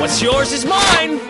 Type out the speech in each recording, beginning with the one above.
What's yours is mine!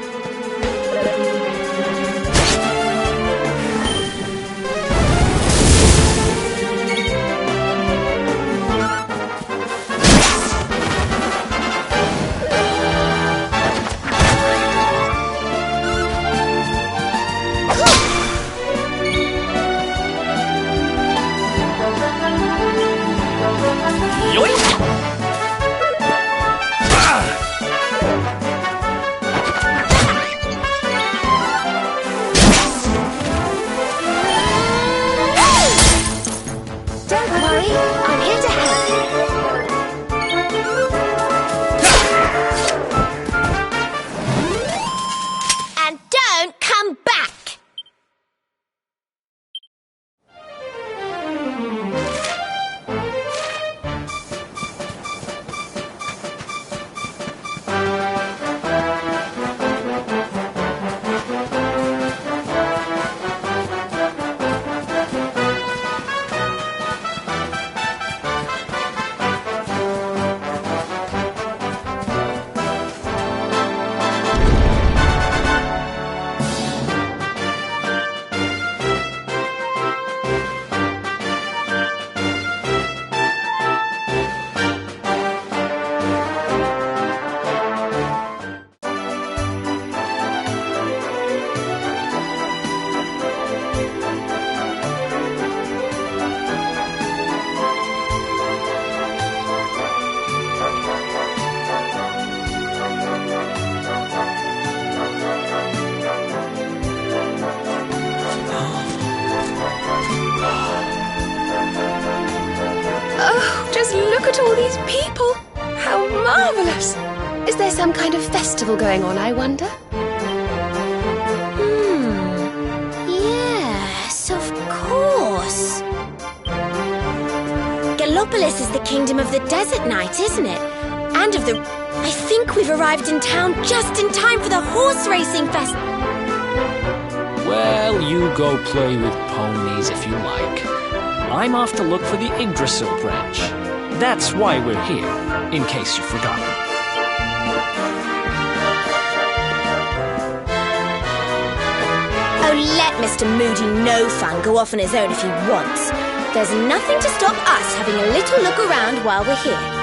Just look at all these people! How marvellous! Is there some kind of festival going on, I wonder? Yes, of course. Galloplis is the kingdom of the desert knight, isn't it? And of the... I think we've arrived in town just in time for the horse racing festival. Well, you go play with ponies if you like. I'm off to look for the Yggdrasil branch. That's why we're here, in case you've forgotten. Oh, let Mr. Moody No Fun go off on his own if he wants. There's nothing to stop us having a little look around while we're here.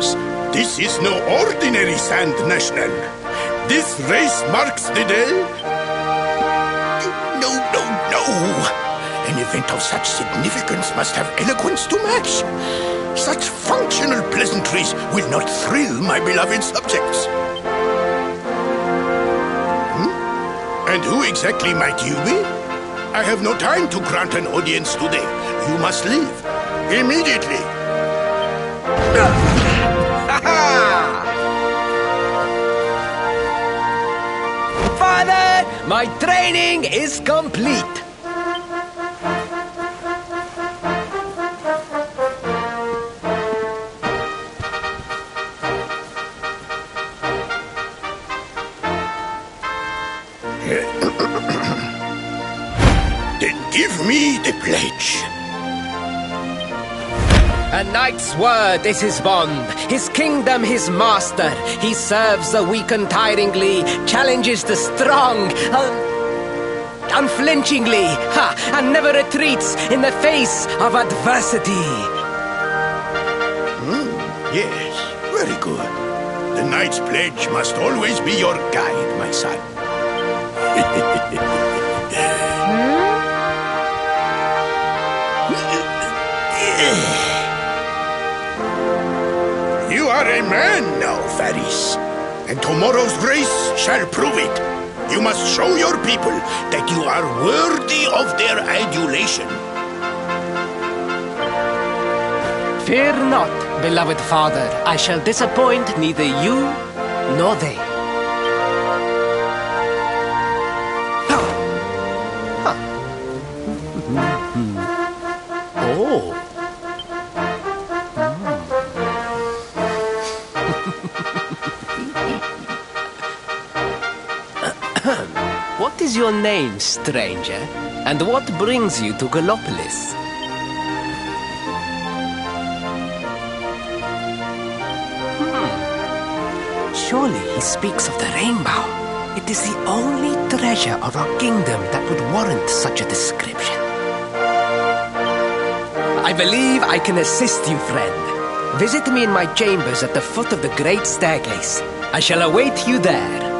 Greetings. This is no ordinary Sand National. This race marks the day... No. An event of such significance must have eloquence to match. Such functional pleasantries will not thrill my beloved subjects. And who exactly might you be? I have no time to grant an audience today. You must leave. Immediately. Father, my training is complete. Then give me the pledge. A knight's word is his bond, his kingdom his master. He serves the weak untiringly, challenges the strong unflinchingly, and never retreats in the face of adversity. Yes, very good. The knight's pledge must always be your guide, my son. You are a man now, Faris, and tomorrow's race shall prove it. You must show your people that you are worthy of their adulation. Fear not, beloved father. I shall disappoint neither you nor they. Oh. What is your name, stranger? And what brings you to Galloplis? Surely he speaks of the rainbow. It is the only treasure of our kingdom that would warrant such a description. I believe I can assist you, friend. Visit me in my chambers at the foot of the great staircase. I shall await you there.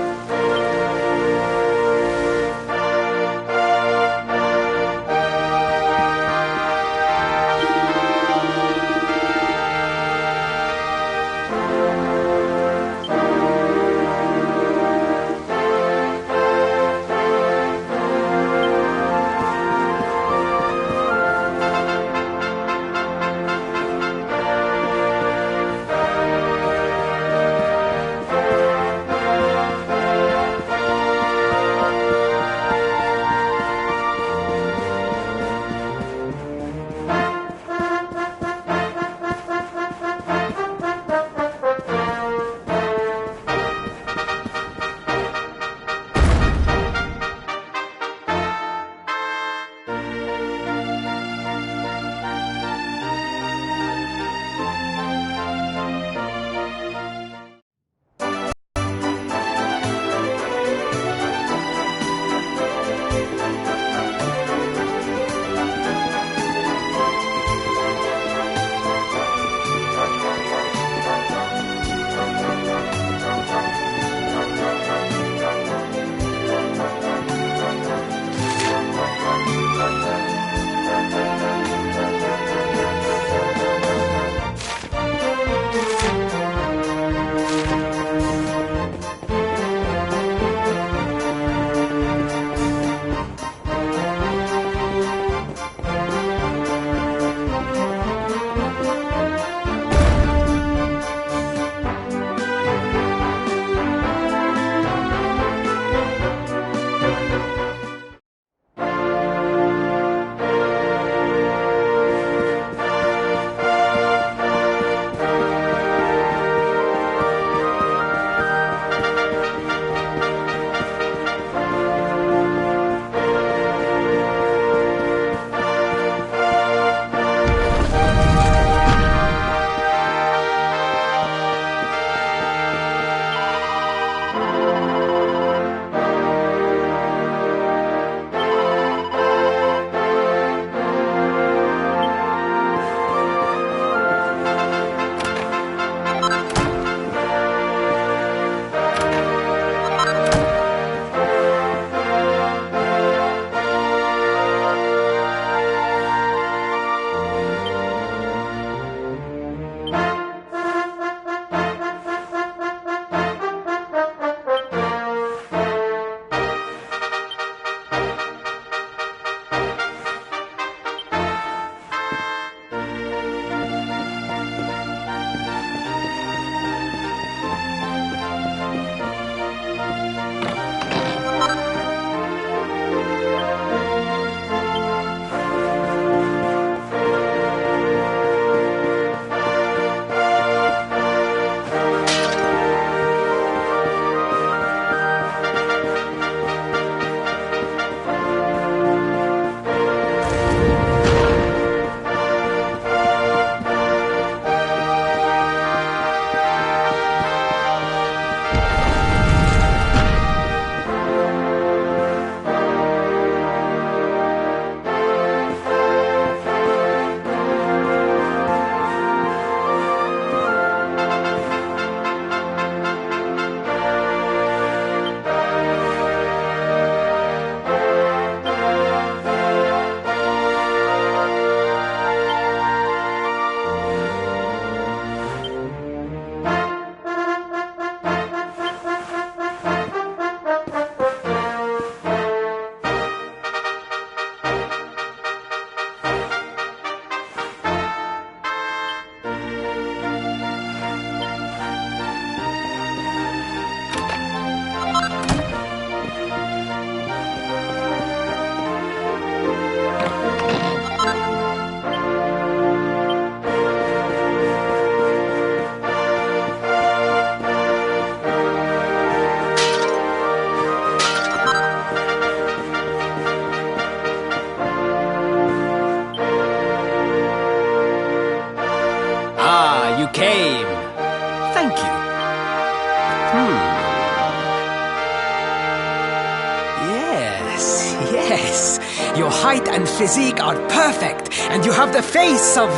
Yes, your height and physique are perfect, and you have the face of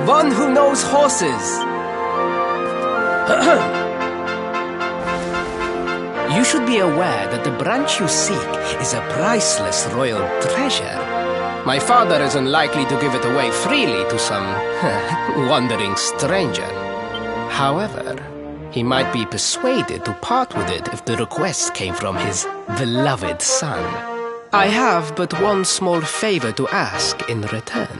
one who knows horses. You should be aware that the branch you seek is a priceless royal treasure. My father isn't likely to give it away freely to some wandering stranger. However, he might be persuaded to part with it if the request came from his beloved son. I have but one small favor to ask in return.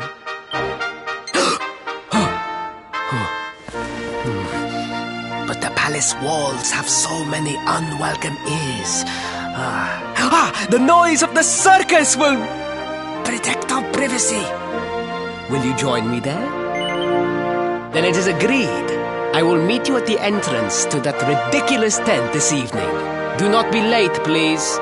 But the palace walls have so many unwelcome ears. The noise of the circus will protect our privacy. Will you join me there? Then it is agreed. I will meet you at the entrance to that ridiculous tent this evening. Do not be late, please.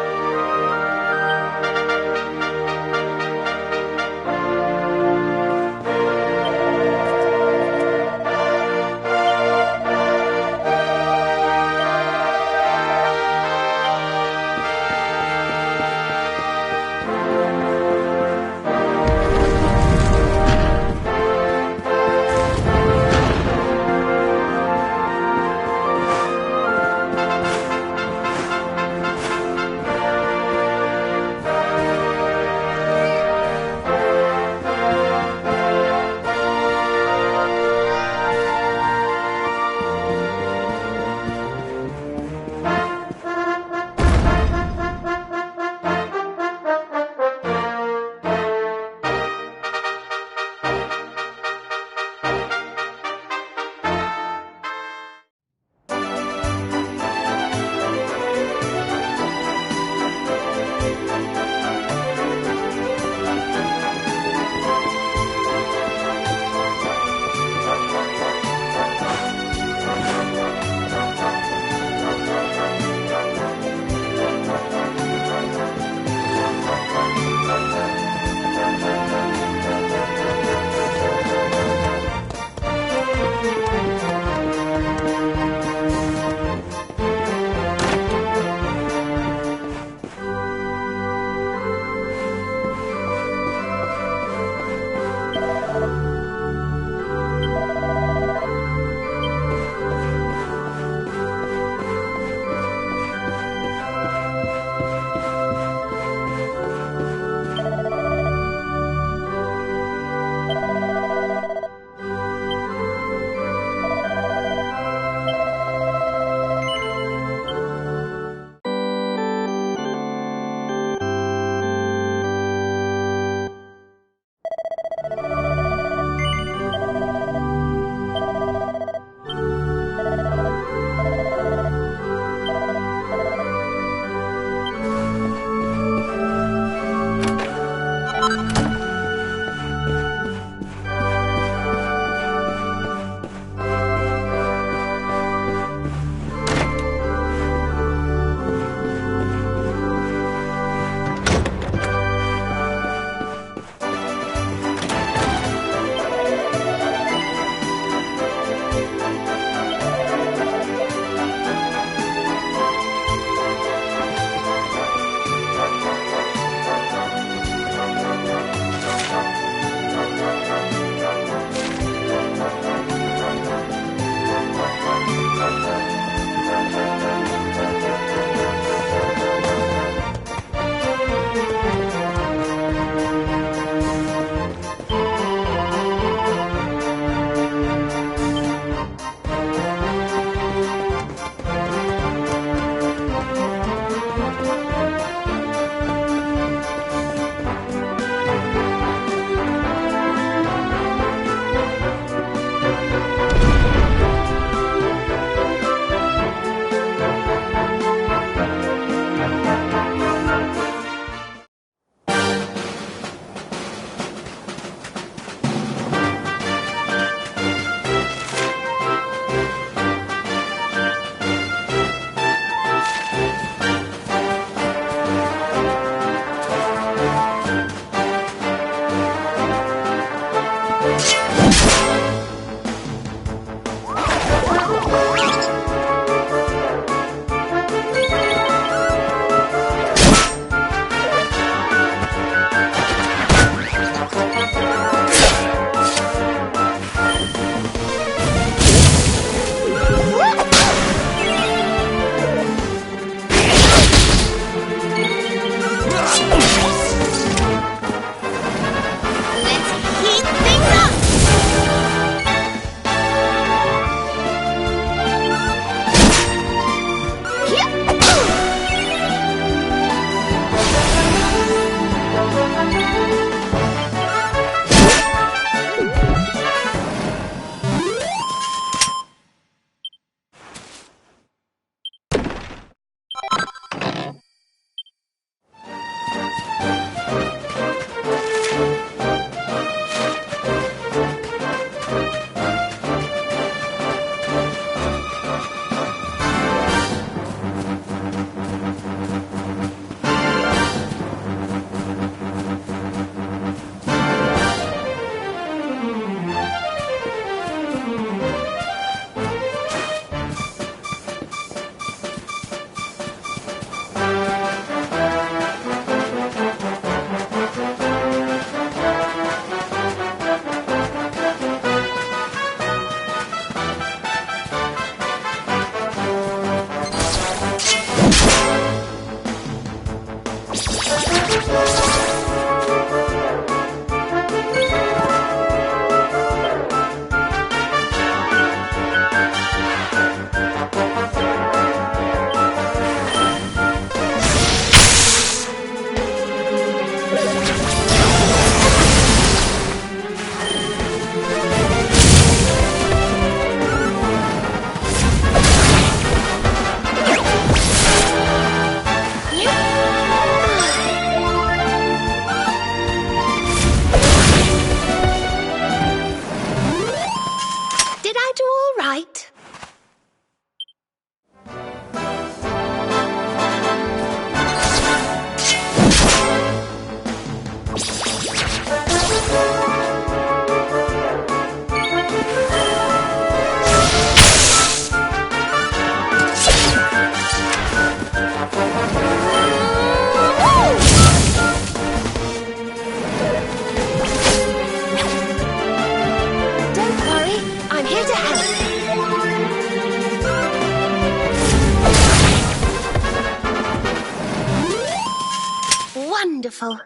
wonderful.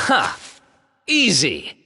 Ha! Easy!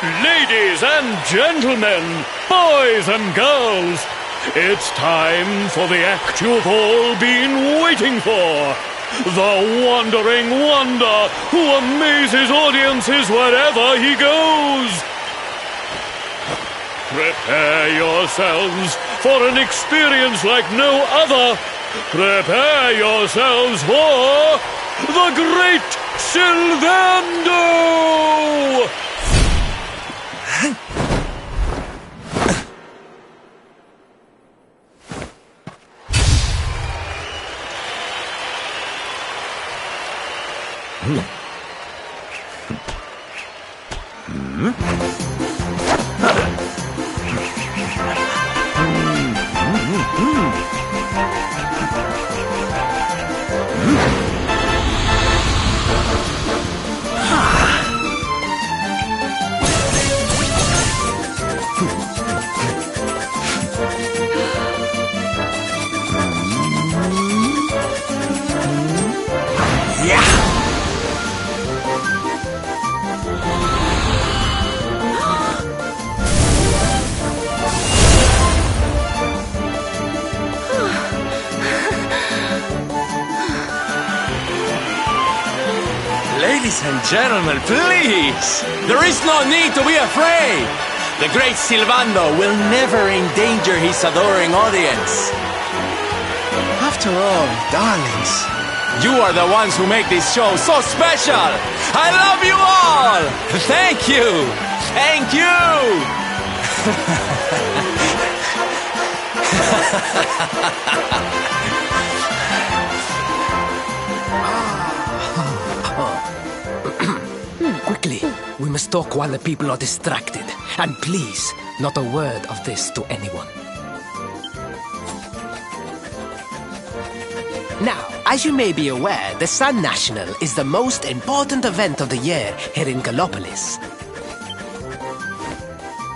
Ladies and gentlemen, boys and girls, it's time for the act you've all been waiting for. The wandering wonder who amazes audiences wherever he goes. Prepare yourselves for an experience like no other. Prepare yourselves for the Great Sylvando! Ladies and gentlemen, please! There is no need to be afraid! The great Sylvando will never endanger his adoring audience. After all, darlings, you are the ones who make this show so special! I love you all! Thank you! Thank you! Quickly, we must talk while the people are distracted. And please, not a word of this to anyone. Now, as you may be aware, the Sun National is the most important event of the year here in Galloplis.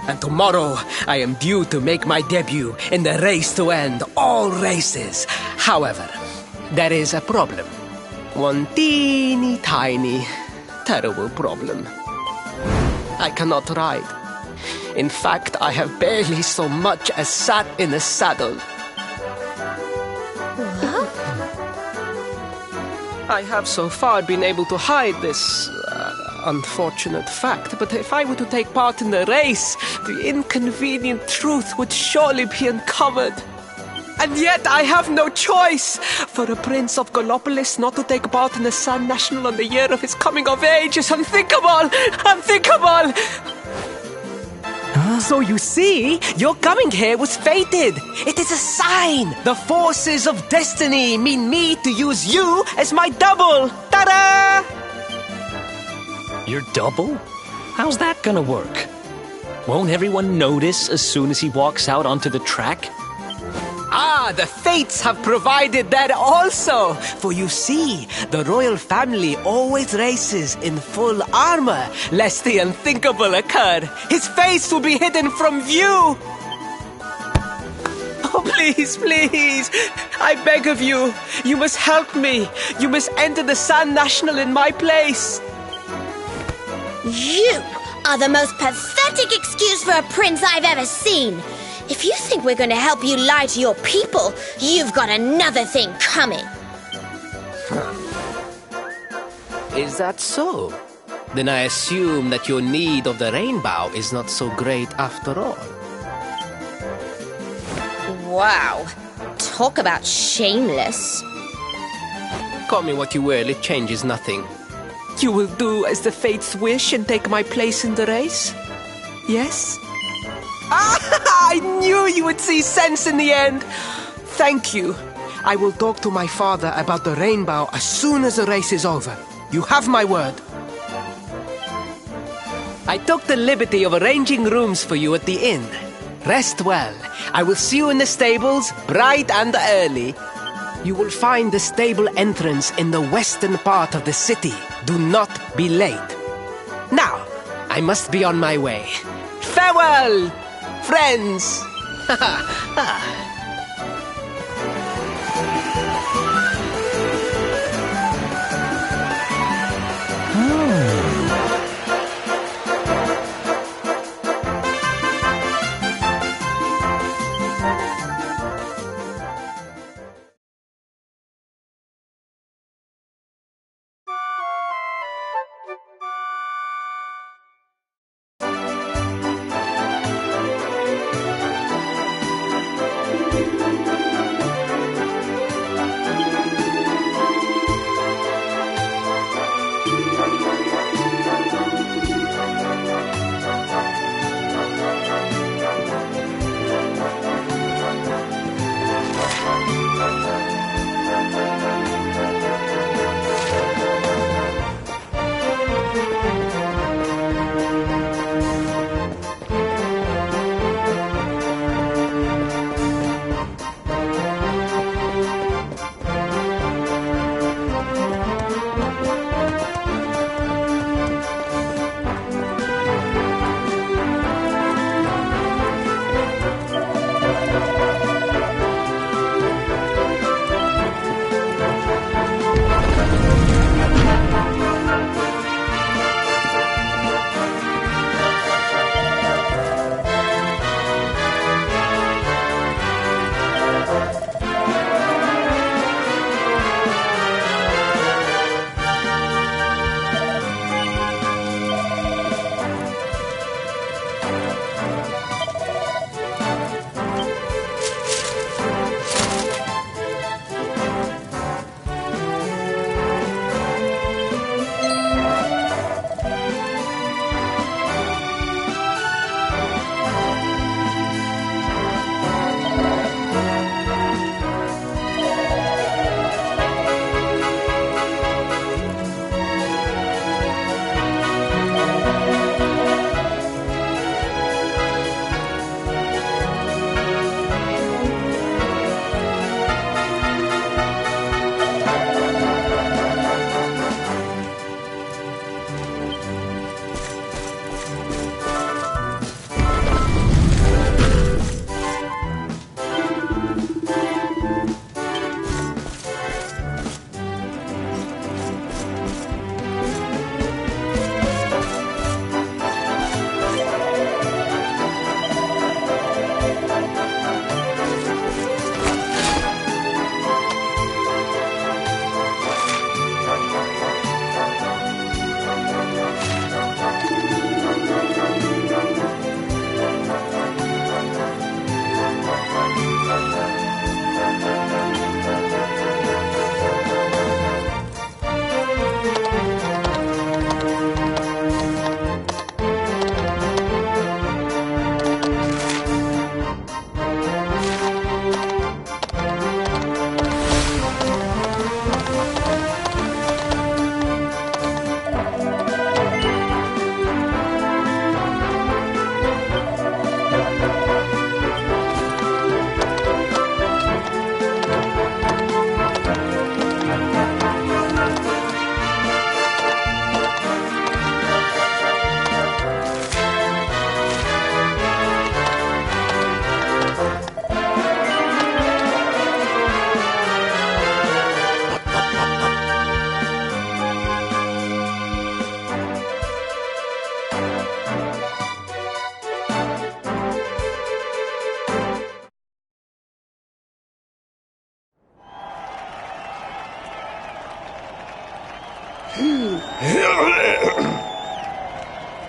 And tomorrow, I am due to make my debut in the race to end all races. However, there is a problem. One teeny tiny, terrible problem. I cannot ride. In fact, I have barely so much as sat in a saddle. What? I have so far been able to hide this unfortunate fact, but if I were to take part in the race, the inconvenient truth would surely be uncovered. And yet I have no choice. For a prince of Galloplis not to take part in the Sun National on the year of his coming of age is unthinkable! Unthinkable! So you see, your coming here was fated. It is a sign. The forces of destiny mean me to use you as my double. Ta-da! Your double? How's that gonna work? Won't everyone notice as soon as he walks out onto the track? Ah, the fates have provided that also. For you see, the royal family always races in full armor, lest the unthinkable occur. His face will be hidden from view. Oh, please, please, I beg of you, you must help me. You must enter the Sun National in my place. You are the most pathetic excuse for a prince I've ever seen. If you think we're going to help you lie to your people, you've got another thing coming. Is that so? Then I assume that your need of the rainbow is not so great after all. Wow. Talk about shameless. Call me what you will, it changes nothing. You will do as the fates wish and take my place in the race? Yes? I knew you would see sense in the end. Thank you. I will talk to my father about the rainbow as soon as the race is over. You have my word. I took the liberty of arranging rooms for you at the inn. Rest well. I will see you in the stables, bright and early. You will find the stable entrance in the western part of the city. Do not be late. Now, I must be on my way. Farewell, friends!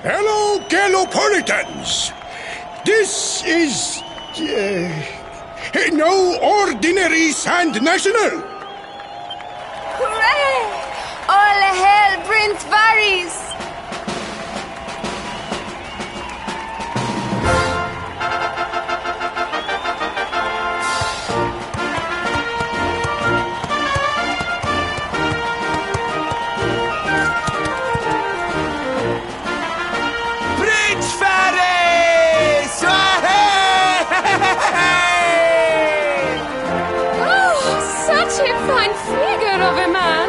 Hello, Gallopolitans! This is... no ordinary Sand National! Hooray! All hail Prince Varys! Prince Varys! Oh, such a fine figure of a man!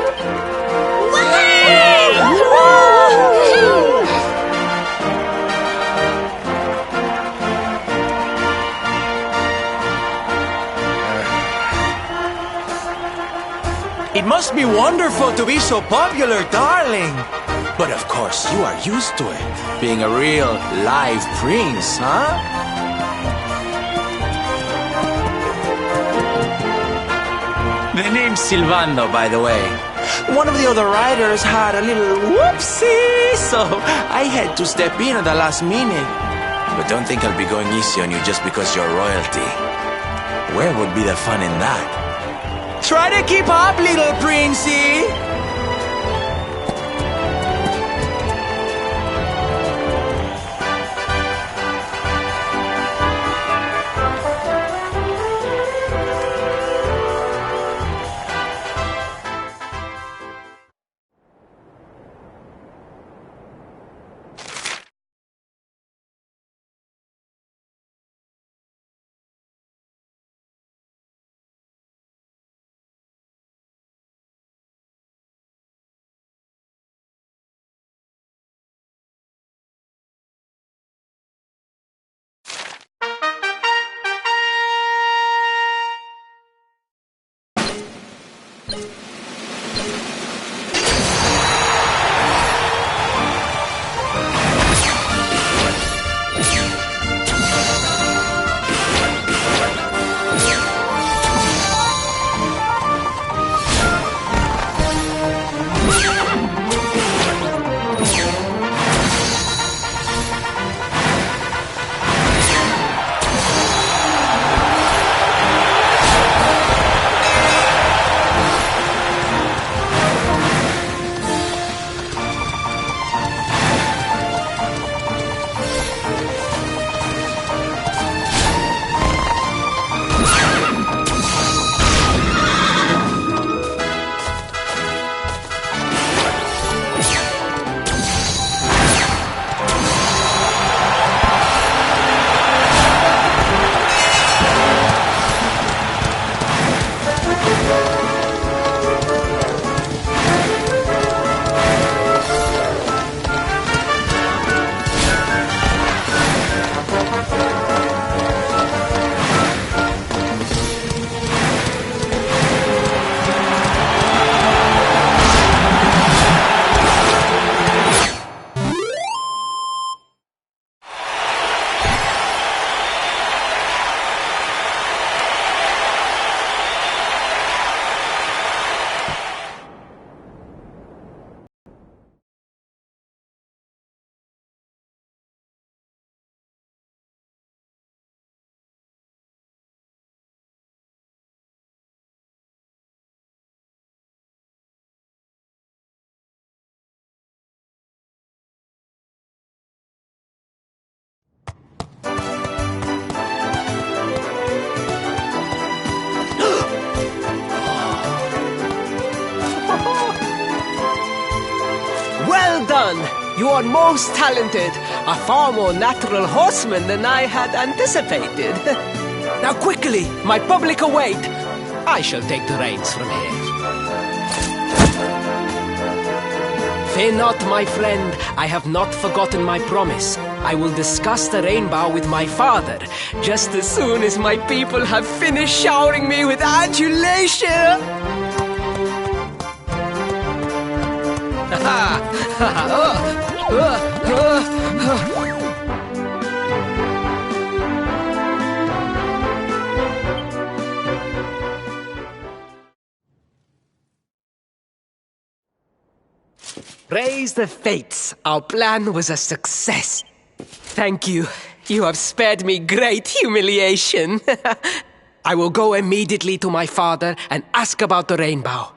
It must be wonderful to be so popular, darling. But of course, you are used to it. Being a real, live prince, huh? The name's Silvando, by the way. One of the other riders had a little whoopsie, so I had to step in at the last minute. But don't think I'll be going easy on you just because you're royalty. Where would be the fun in that? Try to keep up, little princey! Well done! You are most talented. A far more natural horseman than I had anticipated. Now quickly, my public await. I shall take the reins from here. Fear not, my friend. I have not forgotten my promise. I will discuss the rainbow with my father, just as soon as my people have finished showering me with adulation. Praise the fates. Our plan was a success. Thank you. You have spared me great humiliation. I will go immediately to my father and ask about the rainbow.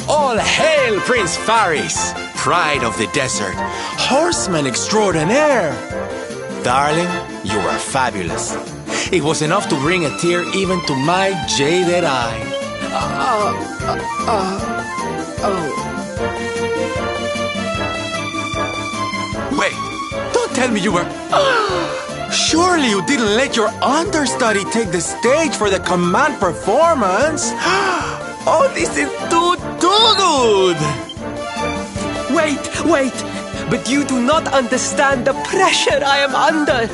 All hail Prince Faris, pride of the desert, horseman extraordinaire. Darling, you are fabulous. It was enough to bring a tear even to my jaded eye. Wait, don't tell me you were... Surely you didn't let your understudy take the stage for the command performance? Oh, this is too good! Wait! But you do not understand the pressure I am under.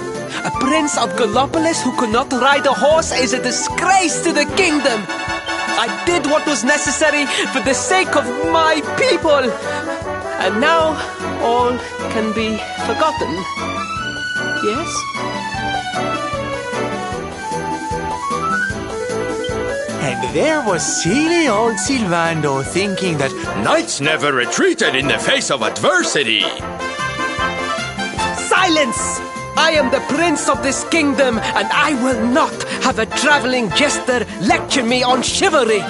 A prince of Galloplis who could not ride a horse is a disgrace to the kingdom. I did what was necessary for the sake of my people. And now all can be forgotten. Yes? And there was silly old Silvando thinking that knights never retreated in the face of adversity. Silence! I am the prince of this kingdom, and I will not have a traveling jester lecture me on chivalry.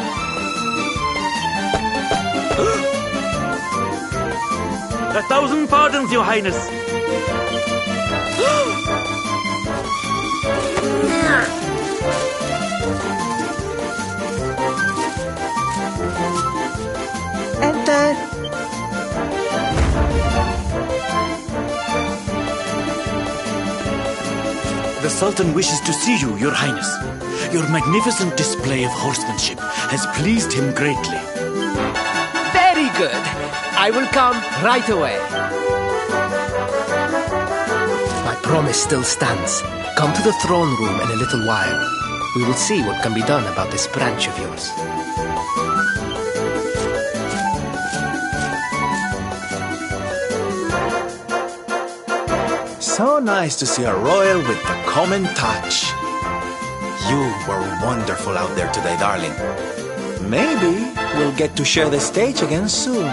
1,000 pardons, Your Highness. Enter. The Sultan wishes to see you, Your Highness. Your magnificent display of horsemanship has pleased him greatly. Very good. I will come right away. My promise still stands. Come to the throne room in a little while. We will see what can be done about this branch of yours. So nice to see a royal with the common touch. You were wonderful out there today, darling. Maybe we'll get to share the stage again soon.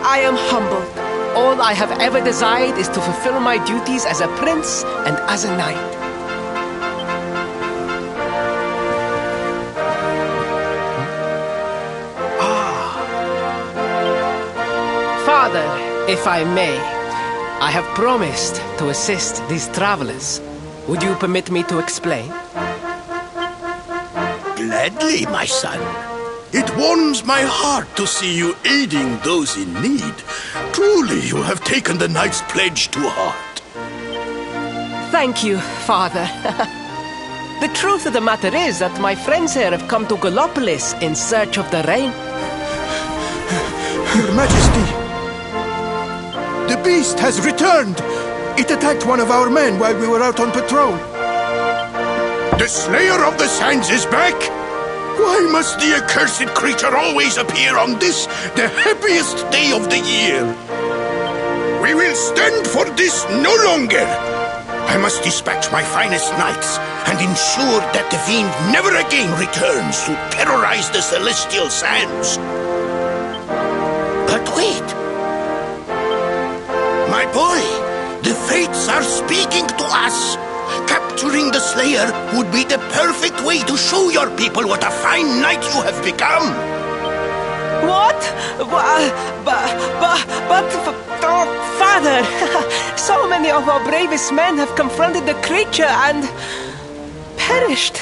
I am humbled. All I have ever desired is to fulfill my duties as a prince and as a knight. Father, if I may, I have promised to assist these travelers. Would you permit me to explain? Gladly, my son. It warms my heart to see you aiding those in need. Truly, you have taken the knight's pledge to heart. Thank you, Father. The truth of the matter is that my friends here have come to Galloplis in search of the rain. Your Majesty, the beast has returned. It attacked one of our men while we were out on patrol. The Slayer of the Sands is back? Why must the accursed creature always appear on this, the happiest day of the year? We will stand for this no longer. I must dispatch my finest knights and ensure that the fiend never again returns to terrorize the celestial sands. But wait. My boy, the fates are speaking to us. Capturing the Slayer would be the perfect way to show your people what a fine knight you have become. What? Father, so many of our bravest men have confronted the creature and perished.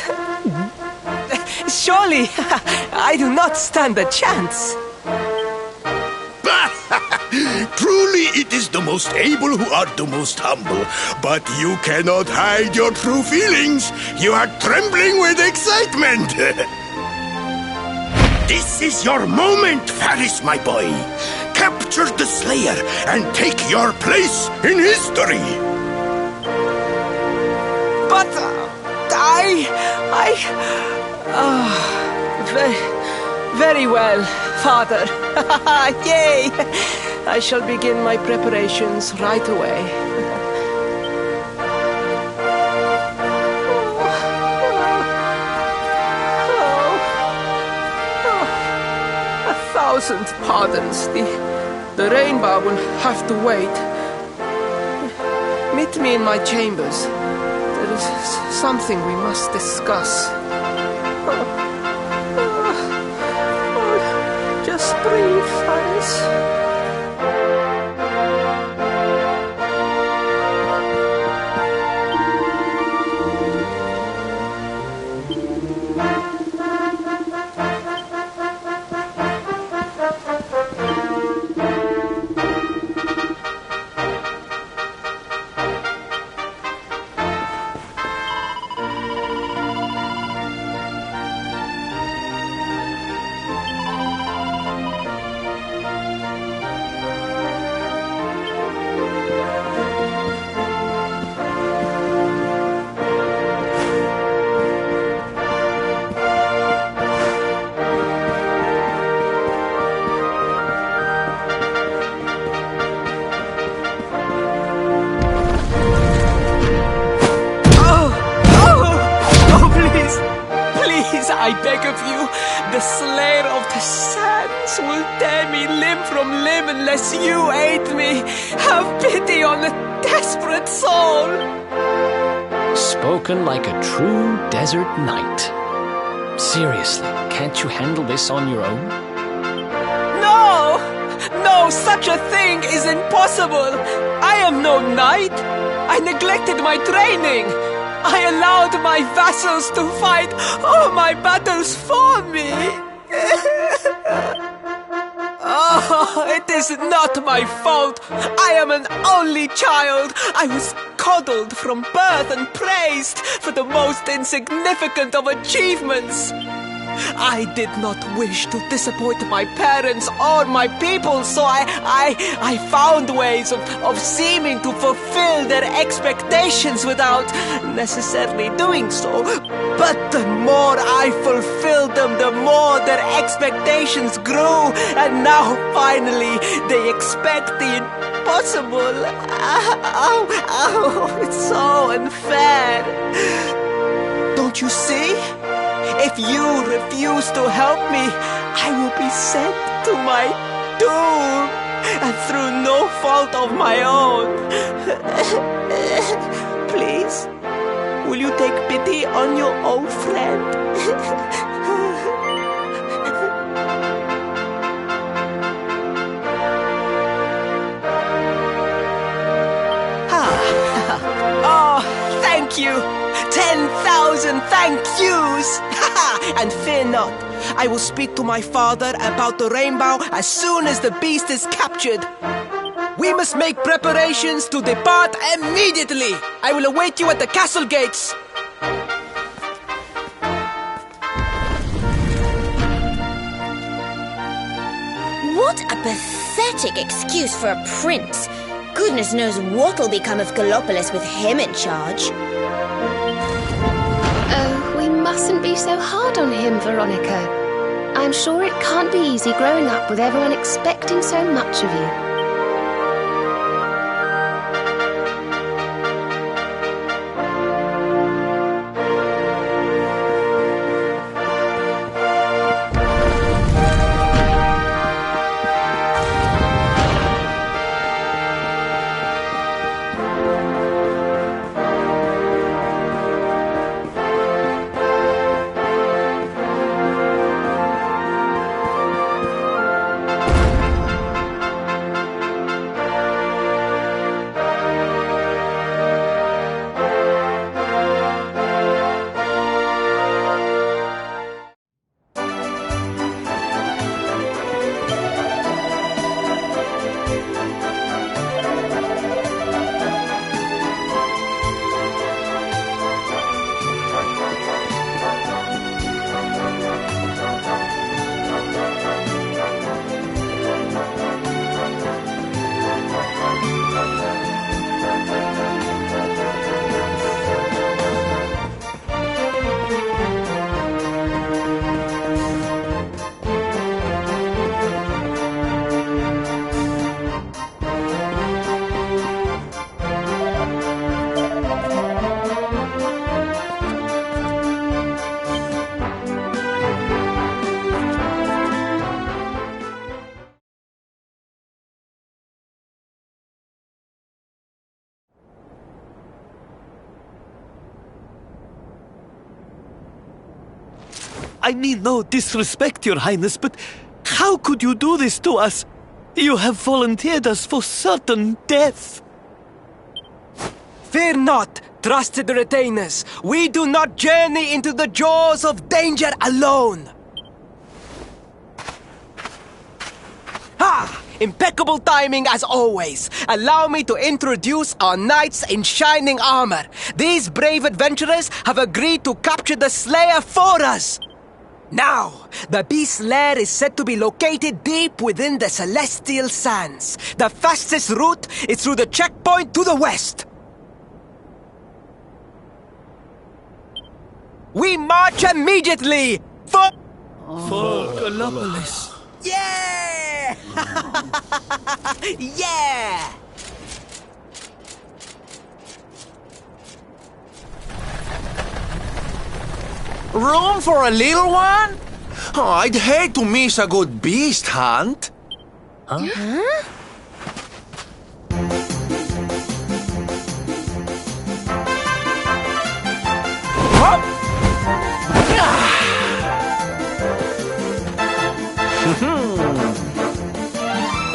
Surely, I do not stand a chance. Truly, it is the most able who are the most humble. But you cannot hide your true feelings. You are trembling with excitement. This is your moment, Faris, my boy. Capture the Slayer and take your place in history. But very well, Father. Yay! I shall begin my preparations right away. A thousand pardons. The rainbow will have to wait. Meet me in my chambers. There is something we must discuss. Just breathe, Faris. I beg of you, the Slayer of the Sands will tear me limb from limb unless you aid me. Have pity on a desperate soul. Spoken like a true desert knight. Seriously, can't you handle this on your own? No! No, such a thing is impossible. I am no knight. I neglected my training. I allowed my vassals to fight all my battles for me. Oh, it is not my fault. I am an only child. I was coddled from birth and praised for the most insignificant of achievements. I did not wish to disappoint my parents or my people, so I found ways of seeming to fulfill their expectations without necessarily doing so. But the more I fulfilled them, the more their expectations grew, and now finally they expect the impossible. Oh, it's so unfair. Don't you see? If you refuse to help me, I will be sent to my doom, and through no fault of my own. Please, will you take pity on your old friend? Oh, thank you. 10,000 thank yous! And fear not, I will speak to my father about the rainbow as soon as the beast is captured. We must make preparations to depart immediately. I will await you at the castle gates. What a pathetic excuse for a prince. Goodness knows what'll become of Galloplis with him in charge. Oh, we mustn't be so hard on him, Veronica. I'm sure it can't be easy growing up with everyone expecting so much of you. I mean no disrespect, Your Highness, but how could you do this to us? You have volunteered us for certain death. Fear not, trusted retainers. We do not journey into the jaws of danger alone. Ha! Impeccable timing as always. Allow me to introduce our knights in shining armor. These brave adventurers have agreed to capture the Slayer for us. Now, the beast's lair is said to be located deep within the Celestial Sands. The fastest route is through the checkpoint to the west. We march immediately for Galloplis. Yeah! Yeah! Room for a little one? Oh, I'd hate to miss a good beast hunt.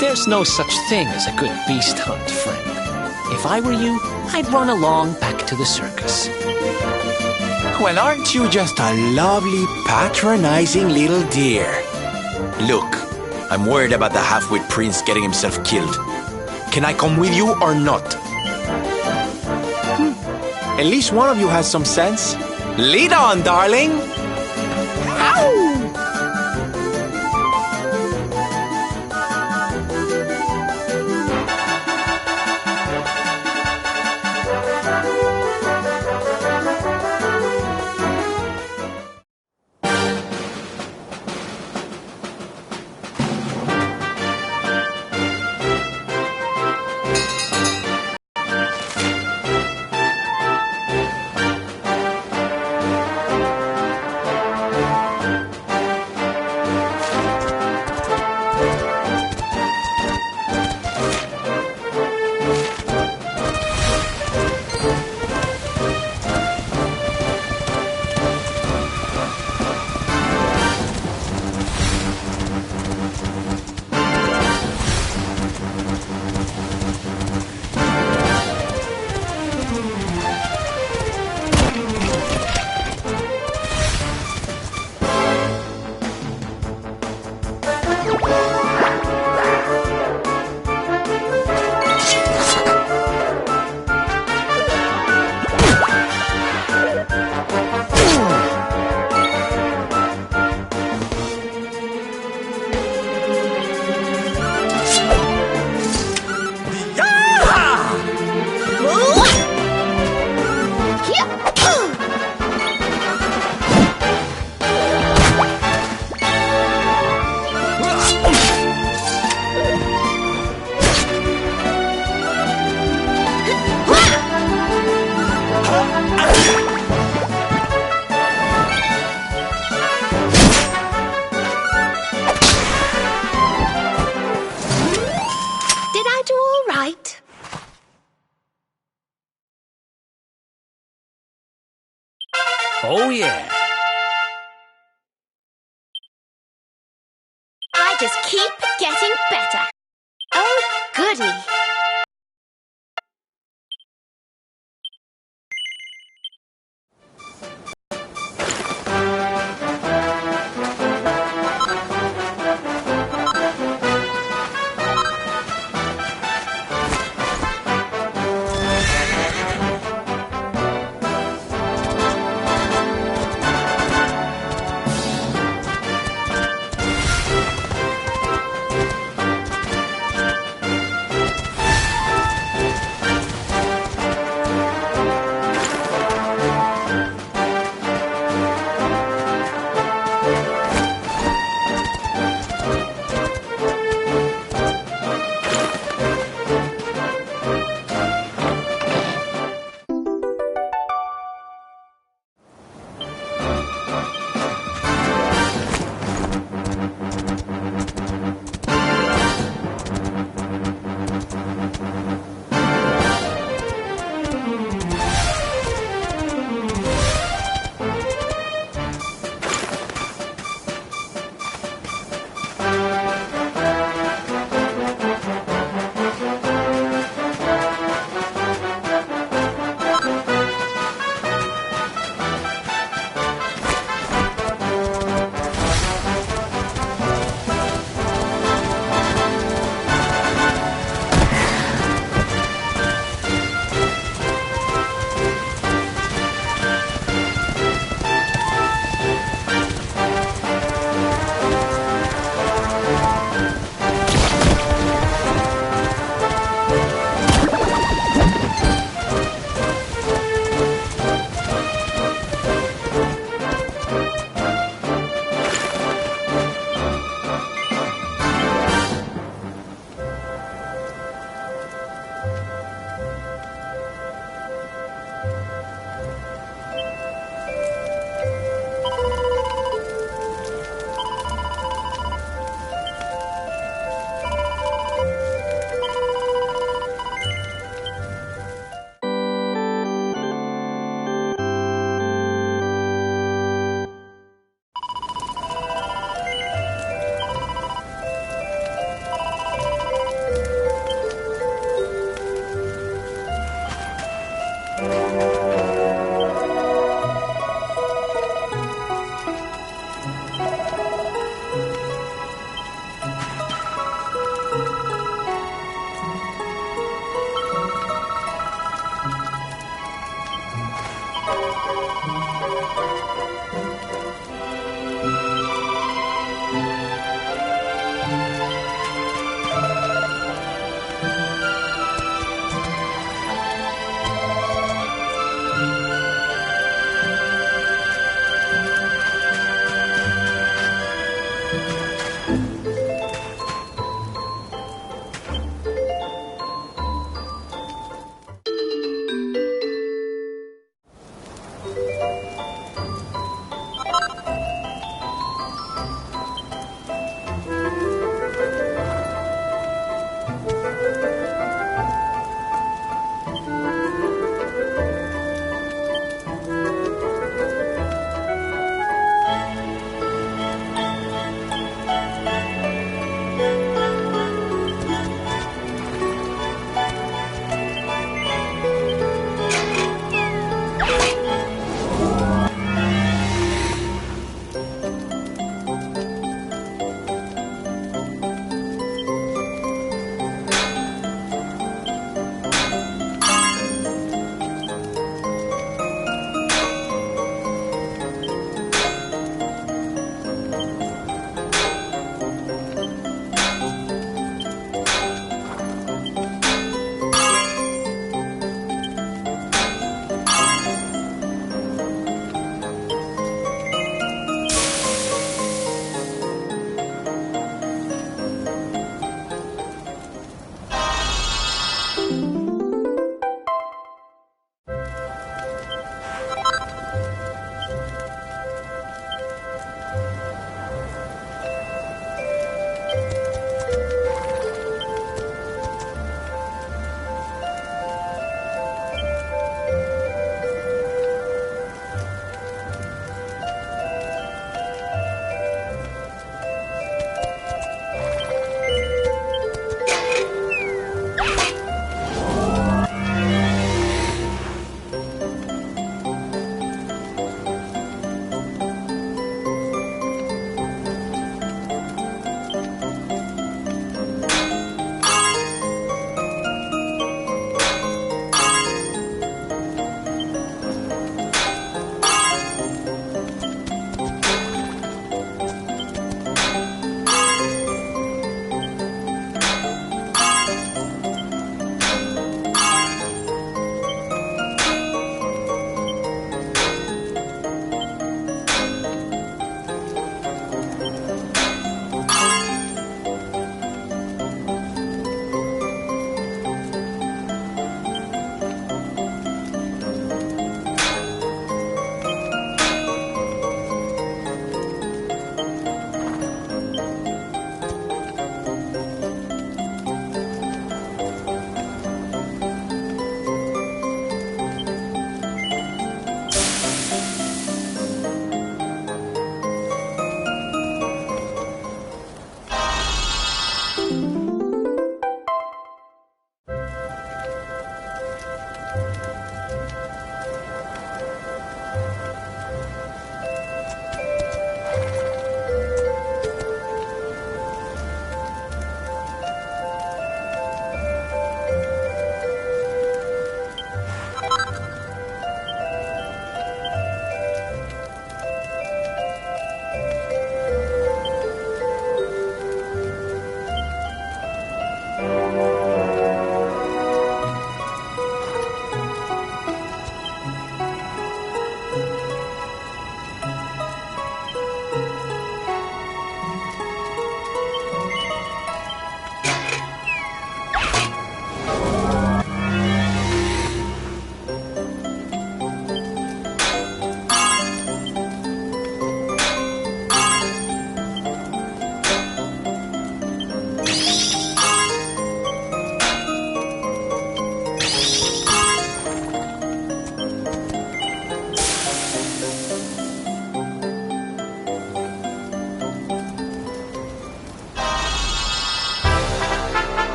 There's no such thing as a good beast hunt, friend. If I were you, I'd run along back to the circus. Well, aren't you just a lovely, patronizing little dear? Look, I'm worried about the half-wit prince getting himself killed. Can I come with you or not? At least one of you has some sense. Lead on, darling! Ow! Oh, yeah. I just keep getting better. Oh, goody.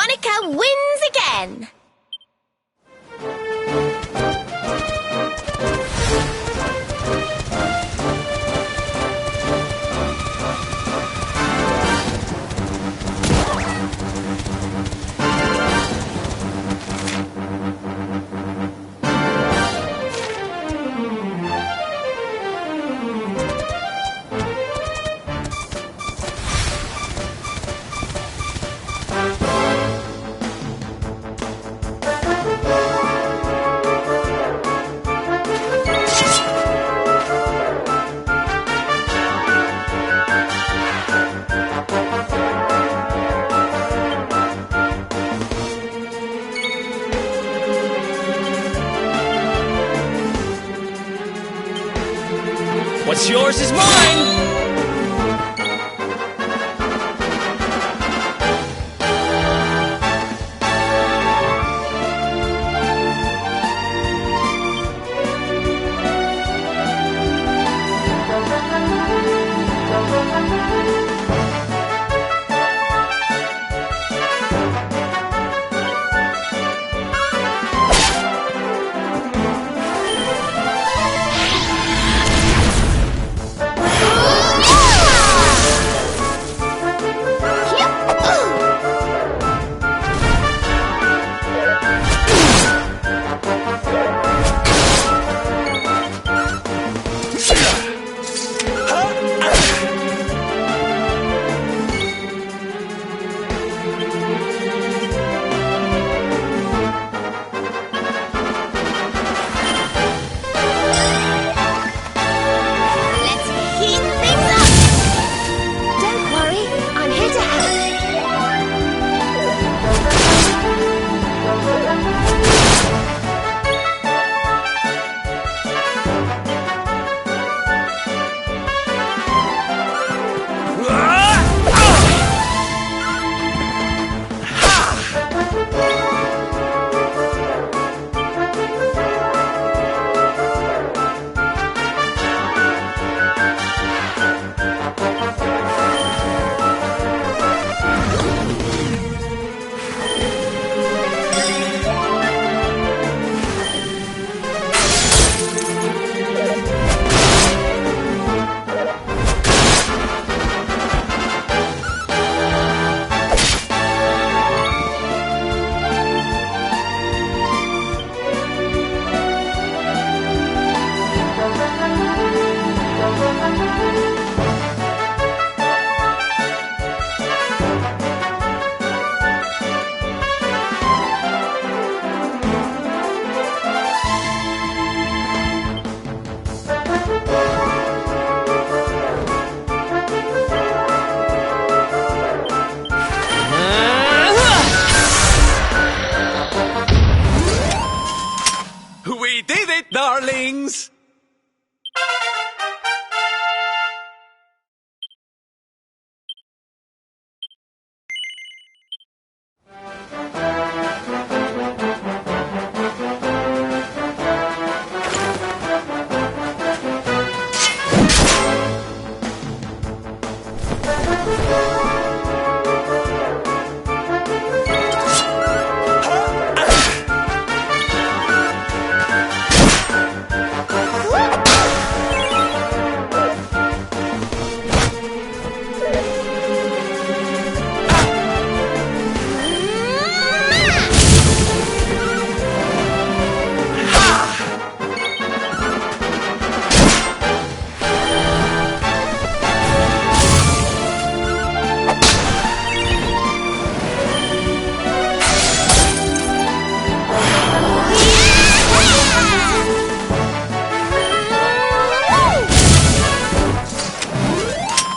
Veronica wins again! What's yours is mine! We did it, darlings!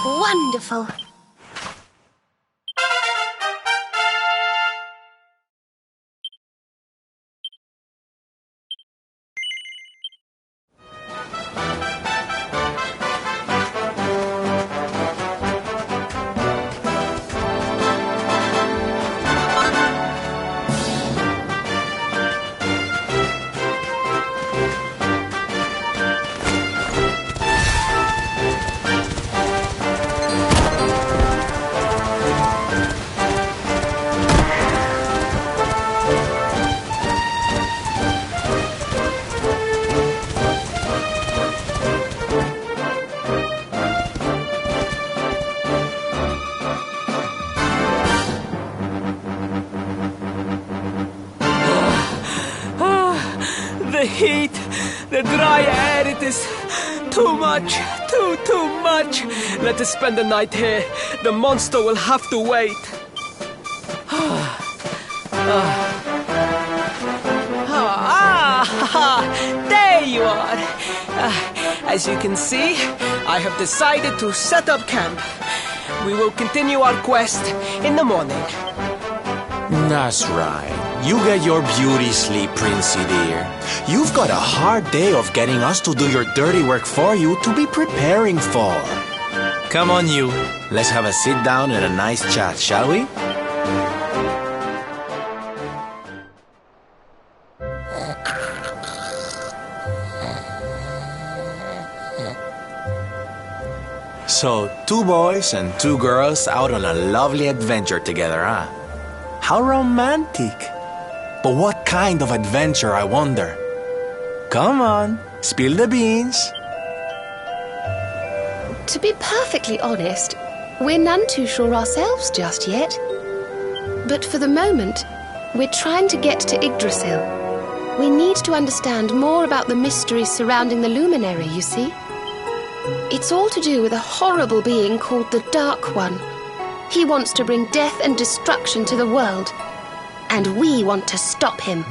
Wonderful. heat, the dry air, it is too much, too much. Let us spend the night here. The monster will have to wait. There you are. As you can see, I have decided to set up camp. We will continue our quest in the morning. That's right. You get your beauty sleep, Princey dear. You've got a hard day of getting us to do your dirty work for you to be preparing for. Come on, you. Let's have a sit down and a nice chat, shall we? So, 2 boys and 2 girls out on a lovely adventure together, huh? How romantic. But what kind of adventure, I wonder? Come on, spill the beans. To be perfectly honest, we're none too sure ourselves just yet. But for the moment, we're trying to get to Yggdrasil. We need to understand more about the mysteries surrounding the luminary, you see. It's all to do with a horrible being called the Dark One. He wants to bring death and destruction to the world. And we want to stop him.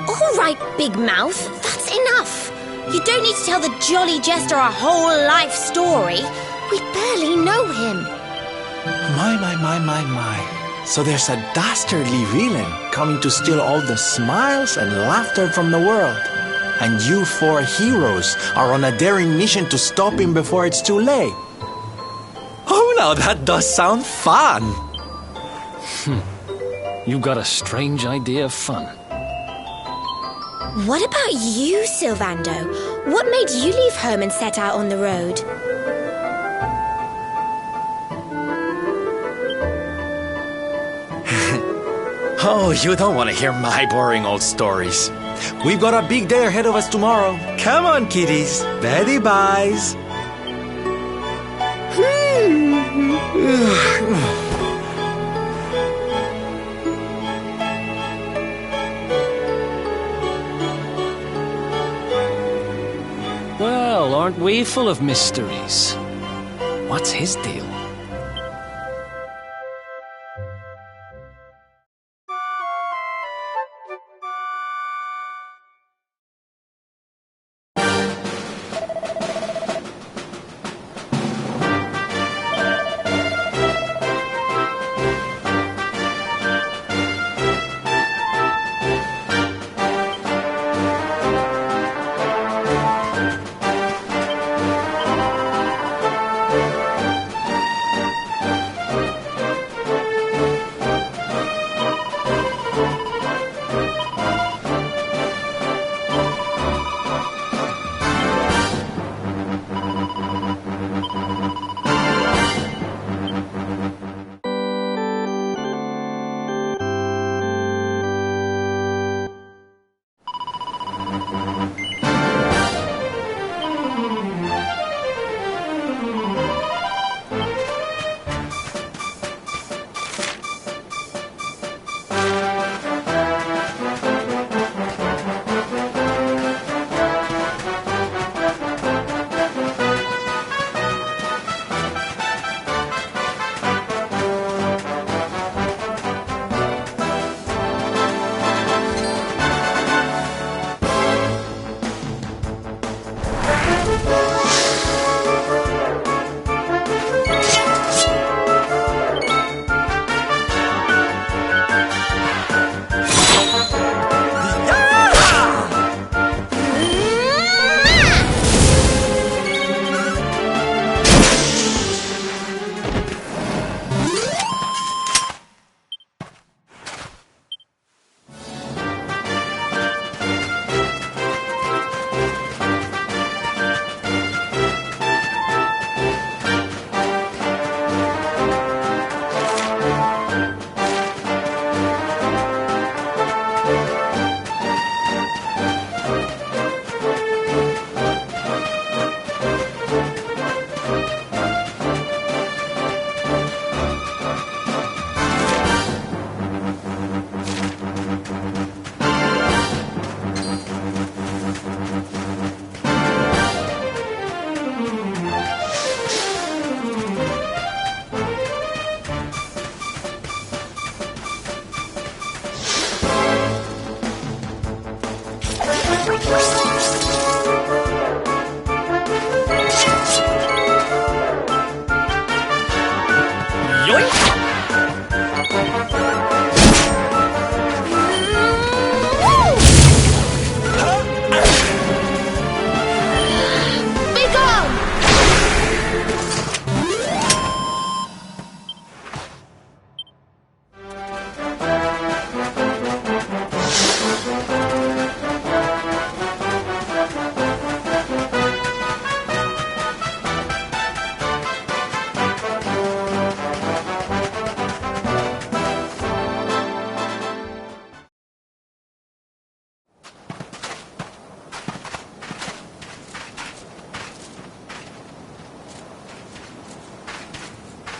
All right, Big Mouth, that's enough. You don't need to tell the jolly jester our whole life story. We barely know him. My. So there's a dastardly villain coming to steal all the smiles and laughter from the world. And you 4 heroes are on a daring mission to stop him before it's too late. Oh, now that does sound fun. You got a strange idea of fun. What about you, Sylvando? What made you leave home and set out on the road? Oh, you don't want to hear my boring old stories. We've got a big day ahead of us tomorrow. Come on, kiddies. Daddy buys. Well, aren't we full of mysteries? What's his deal?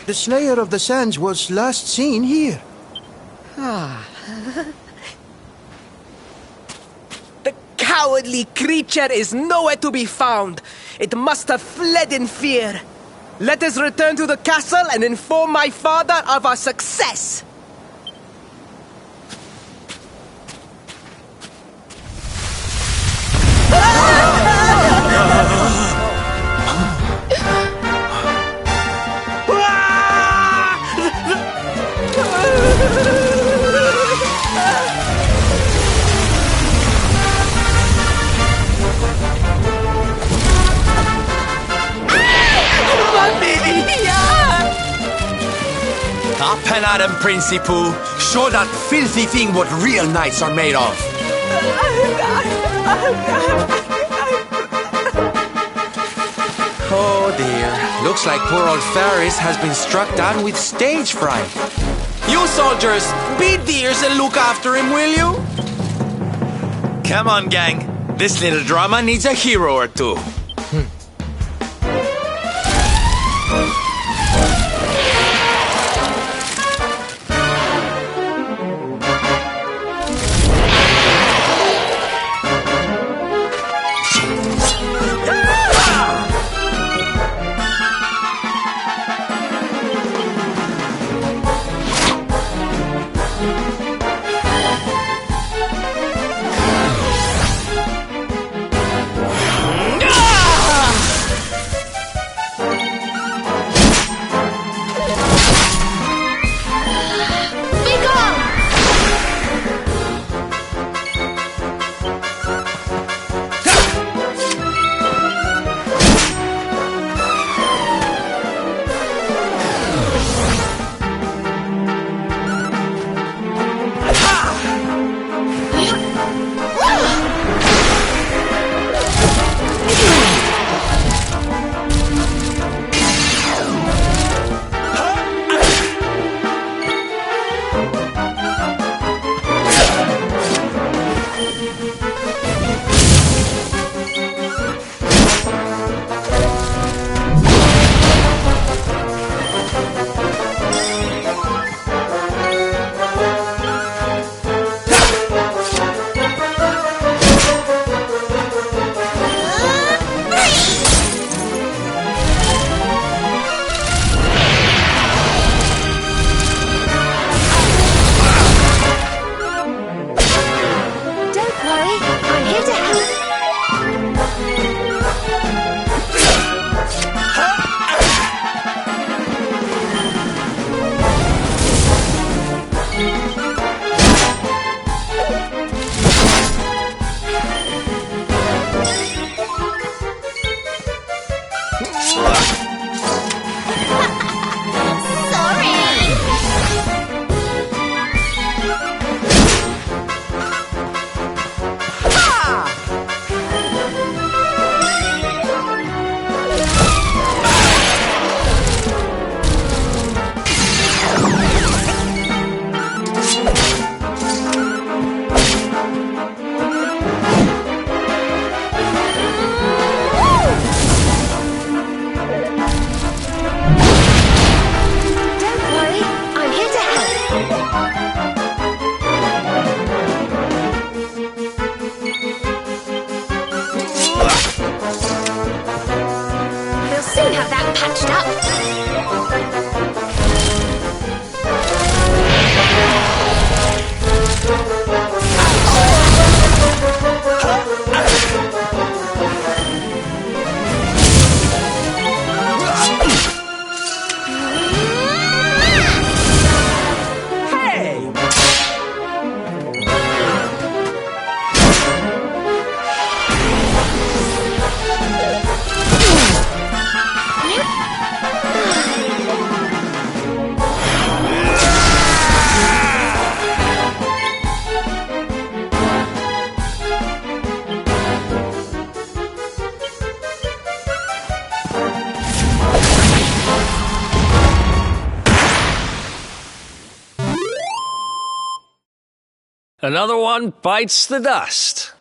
The Slayer of the Sands was last seen here. The cowardly creature is nowhere to be found. It must have fled in fear. Let us return to the castle and inform my father of our success. Up and at him, Princey Pooh. Show that filthy thing what real knights are made of. Oh dear. Looks like poor old Ferris has been struck down with stage fright. You soldiers, beat the ears and look after him, will you? Come on, gang. This little drama needs a hero or two. Another one bites the dust.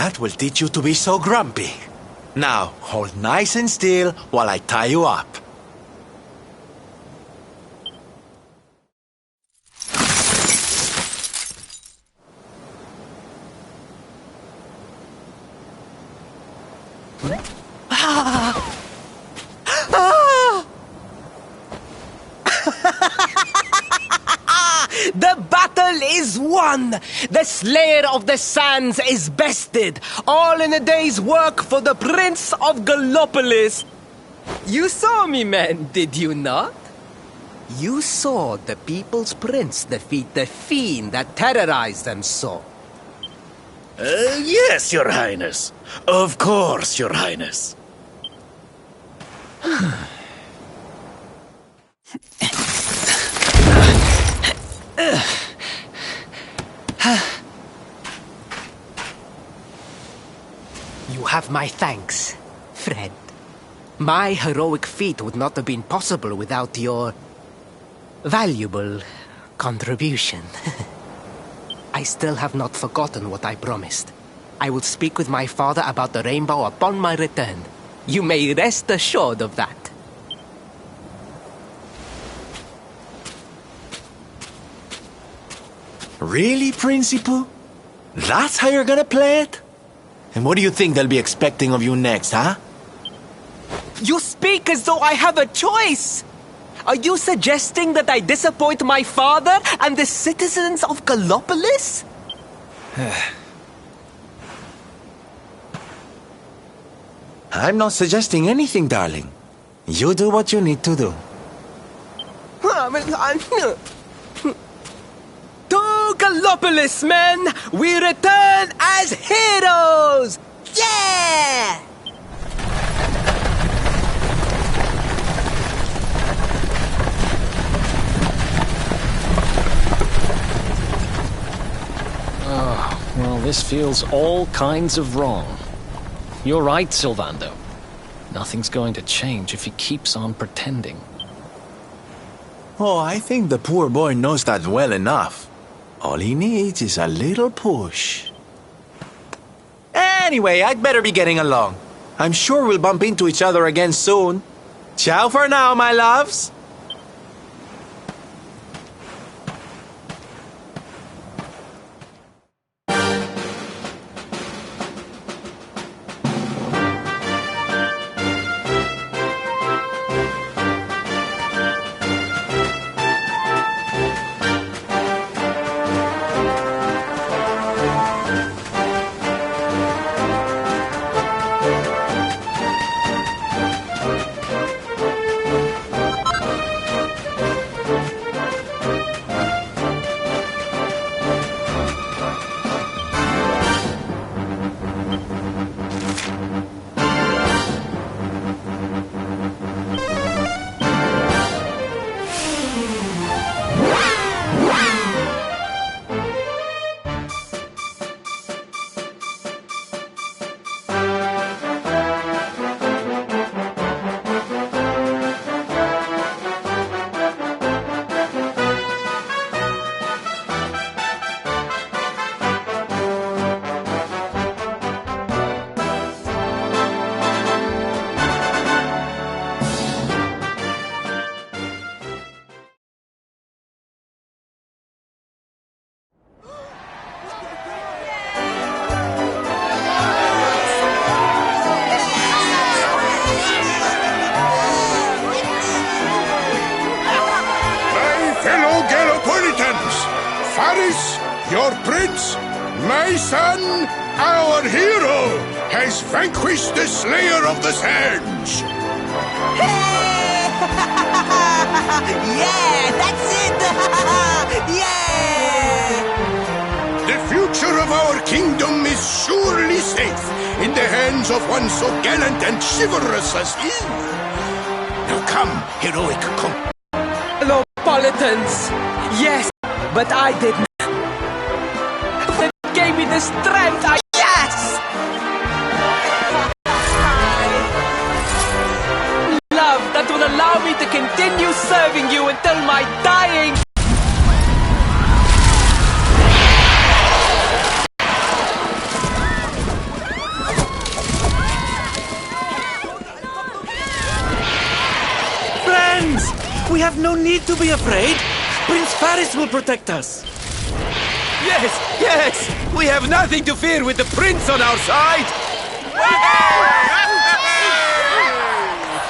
That will teach you to be so grumpy. Now, hold nice and still while I tie you up. The battle is won! The Slayer of the Sands is bested! All in a day's work for the Prince of Galloplis! You saw me, men, did you not? You saw the People's Prince defeat the fiend that terrorized them so. Yes, Your Highness. Of course, Your Highness. You have my thanks, friend. My heroic feat would not have been possible without your valuable contribution. I still have not forgotten what I promised. I will speak with my father about the rainbow upon my return. You may rest assured of that. Really, Principal? That's how you're gonna play it? And what do you think they'll be expecting of you next, huh? You speak as though I have a choice! Are you suggesting that I disappoint my father and the citizens of Galloplis? I'm not suggesting anything, darling. You do what you need to do. To Galloplis, men! We return as heroes! Yeah! Oh, well, this feels all kinds of wrong. You're right, Sylvando. Nothing's going to change if he keeps on pretending. Oh, I think the poor boy knows that well enough. All he needs is a little push. Anyway, I'd better be getting along. I'm sure we'll bump into each other again soon. Ciao for now, my loves. Your prince, my son, our hero, has vanquished the Slayer of the Sands. Yeah, that's it! Yeah! The future of our kingdom is surely safe in the hands of one so gallant and chivalrous as you. Now come, heroic Galloppolitans! Yes, but I did not. They gave me the strength, yes! Love that will allow me to continue serving you until my dying... have no need to be afraid. Prince Faris will protect us. Yes, yes! We have nothing to fear with the prince on our side!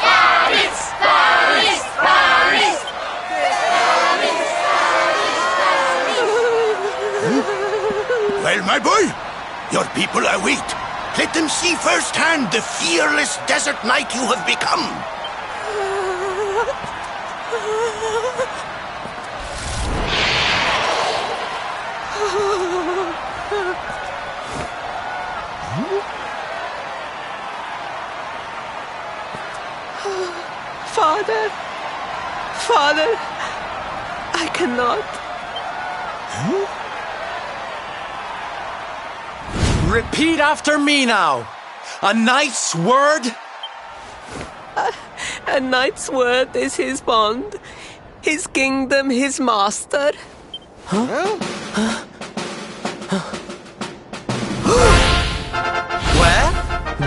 Paris! Paris! Paris! Well, my boy, your people await. Let them see firsthand the fearless desert knight you have become. Father, Father, I cannot. Repeat after me now. A knight's word? A knight's word is his bond, his kingdom, his master. Well,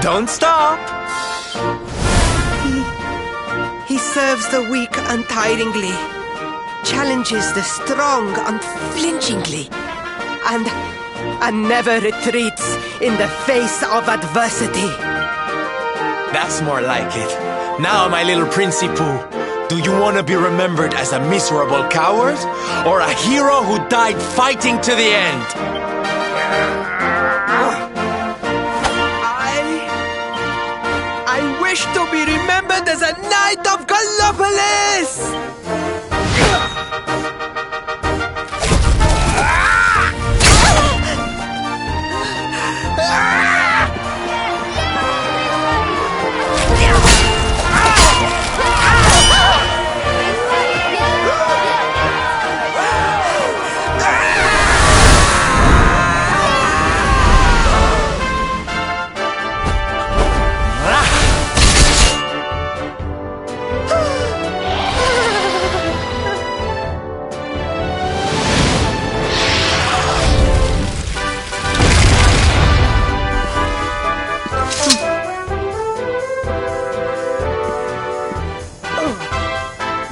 don't stop. He serves the weak untiringly, challenges the strong unflinchingly, and never retreats in the face of adversity. That's more like it. Now, my little Princey Pooh, do you want to be remembered as a miserable coward or a hero who died fighting to the end? I wish to be remembered as a knight of Galloplis!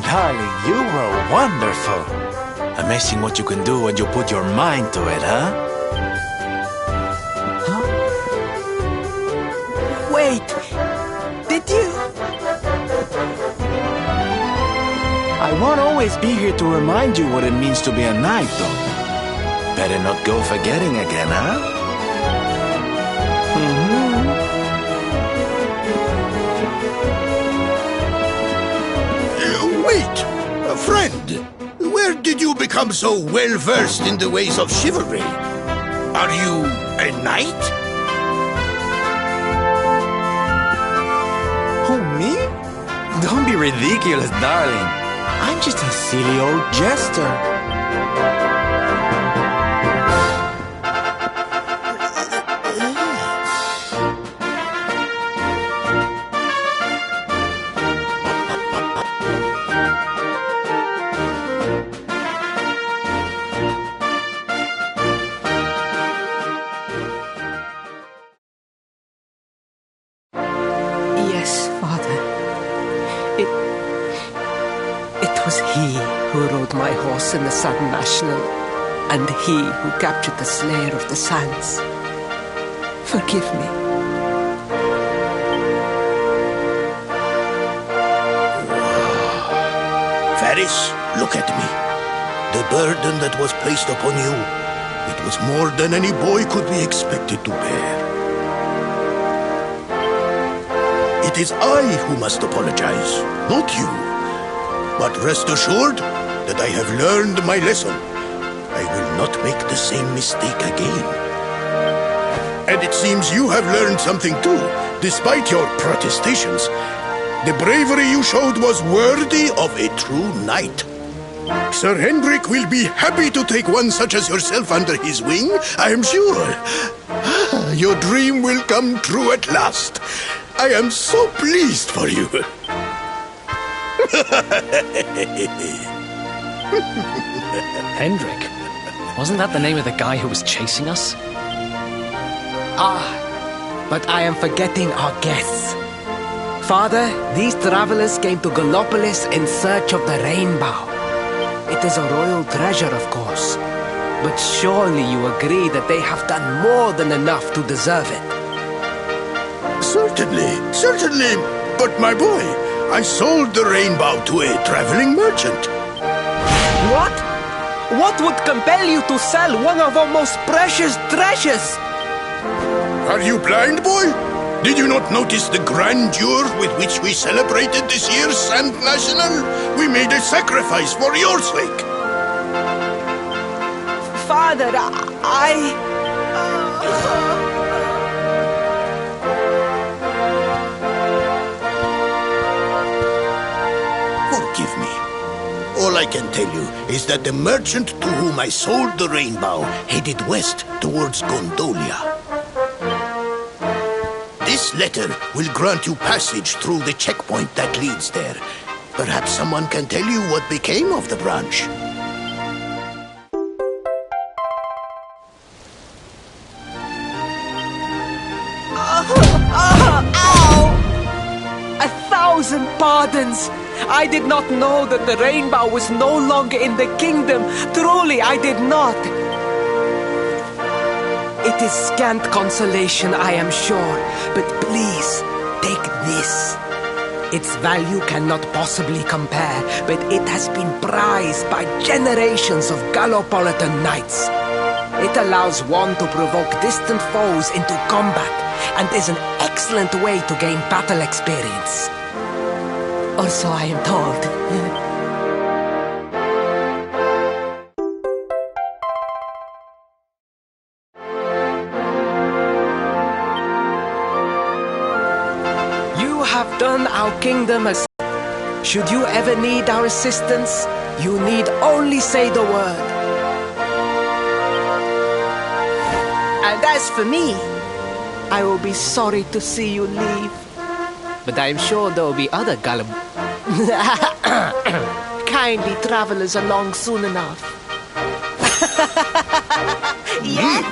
Darling, you were wonderful. Amazing what you can do when you put your mind to it, huh? Wait, did you? I won't always be here to remind you what it means to be a knight, though. Better not go forgetting again, huh? Wait, friend. Where did you become so well-versed in the ways of chivalry? Are you a knight? Who, me? Don't be ridiculous, darling. I'm just a silly old jester. Yes, Father. It was he who rode my horse in the Sun National, and he who captured the Slayer of the Sands. Forgive me. Faris, look at me. The burden that was placed upon you, it was more than any boy could be expected to bear. It is I who must apologize, not you. But rest assured that I have learned my lesson. I will not make the same mistake again. And it seems you have learned something too, despite your protestations. The bravery you showed was worthy of a true knight. Sir Hendrik will be happy to take one such as yourself under his wing, I am sure. Your dream will come true at last. I am so pleased for you. Hendrik? Wasn't that the name of the guy who was chasing us? But I am forgetting our guests. Father, these travelers came to Galloplis in search of the rainbow. It is a royal treasure, of course. But surely you agree that they have done more than enough to deserve it. Certainly, certainly. But my boy, I sold the rainbow to a traveling merchant. What? What would compel you to sell one of our most precious treasures? Are you blind, boy? Did you not notice the grandeur with which we celebrated this year's Sand National? We made a sacrifice for your sake. Father, Forgive me. All I can tell you is that the merchant to whom I sold the rainbow headed west towards Gondolia. This letter will grant you passage through the checkpoint that leads there. Perhaps someone can tell you what became of the branch. Ow! 1,000 pardons! I did not know that the rainbow was no longer in the kingdom. Truly, I did not. It is scant consolation, I am sure, but please, take this. Its value cannot possibly compare, but it has been prized by generations of Gallopolitan knights. It allows one to provoke distant foes into combat, and is an excellent way to gain battle experience. Or so I am told. You have done our kingdom a... Should you ever need our assistance, you need only say the word. And as for me, I will be sorry to see you leave. But I am sure there will be other kindly travelers along soon enough. Yeah?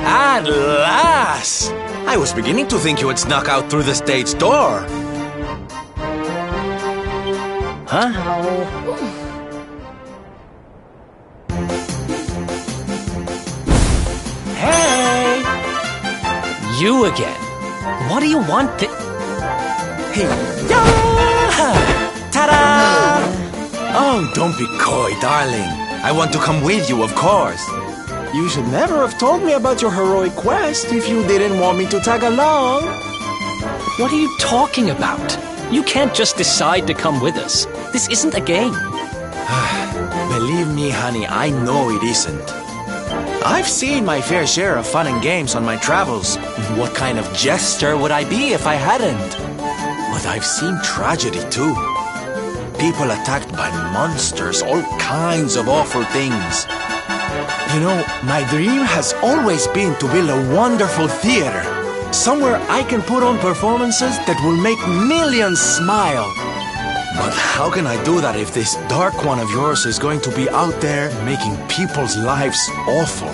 At last! I was beginning to think you had snuck out through the stage door. Huh? Hey! You again. What do you want to... Hey, ta-da! Oh, don't be coy, darling. I want to come with you, of course. You should never have told me about your heroic quest if you didn't want me to tag along. What are you talking about? You can't just decide to come with us. This isn't a game. Believe me, honey, I know it isn't. I've seen my fair share of fun and games on my travels. What kind of jester would I be if I hadn't? But I've seen tragedy too. People attacked by monsters, all kinds of awful things. You know, my dream has always been to build a wonderful theater. Somewhere I can put on performances that will make millions smile. But how can I do that if this dark one of yours is going to be out there making people's lives awful?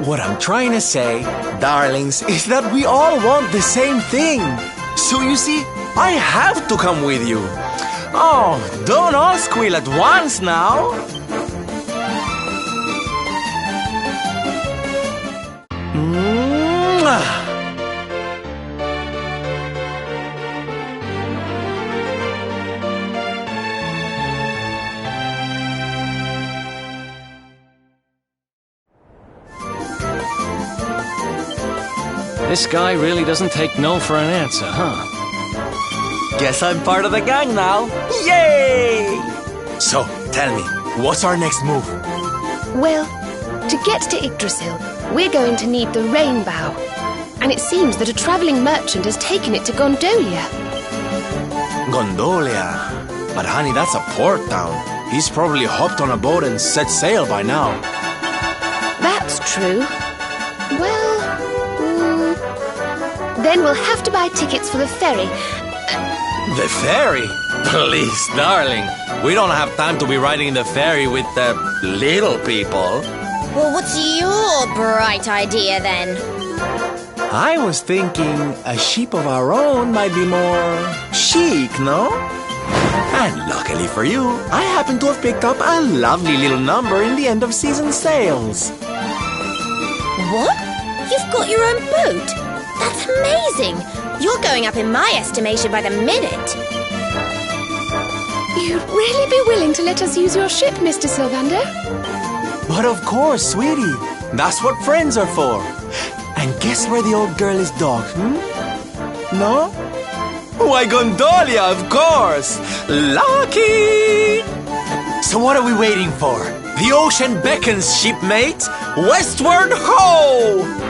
What I'm trying to say, darlings, is that we all want the same thing. So you see, I have to come with you. Oh, don't all squeal at once now. This guy really doesn't take no for an answer, huh? Guess I'm part of the gang now. Yay! So, tell me, what's our next move? Well, to get to Yggdrasil, we're going to need the Rainbow. And it seems that a traveling merchant has taken it to Gondolia. Gondolia? But honey, that's a port town. He's probably hopped on a boat and set sail by now. That's true. Well, then we'll have to buy tickets for the ferry. The ferry? Please, darling. We don't have time to be riding the ferry with the little people. Well, what's your bright idea then? I was thinking a ship of our own might be more chic, no? And luckily for you, I happen to have picked up a lovely little number in the end of season sales. What? You've got your own boat? That's amazing! You're going up in my estimation by the minute. You'd really be willing to let us use your ship, Mr. Sylvander? But of course, sweetie. That's what friends are for. And guess where the old girl is docked, No? Why, Gondolia, of course! Lucky! So what are we waiting for? The ocean beckons, shipmate! Westward ho!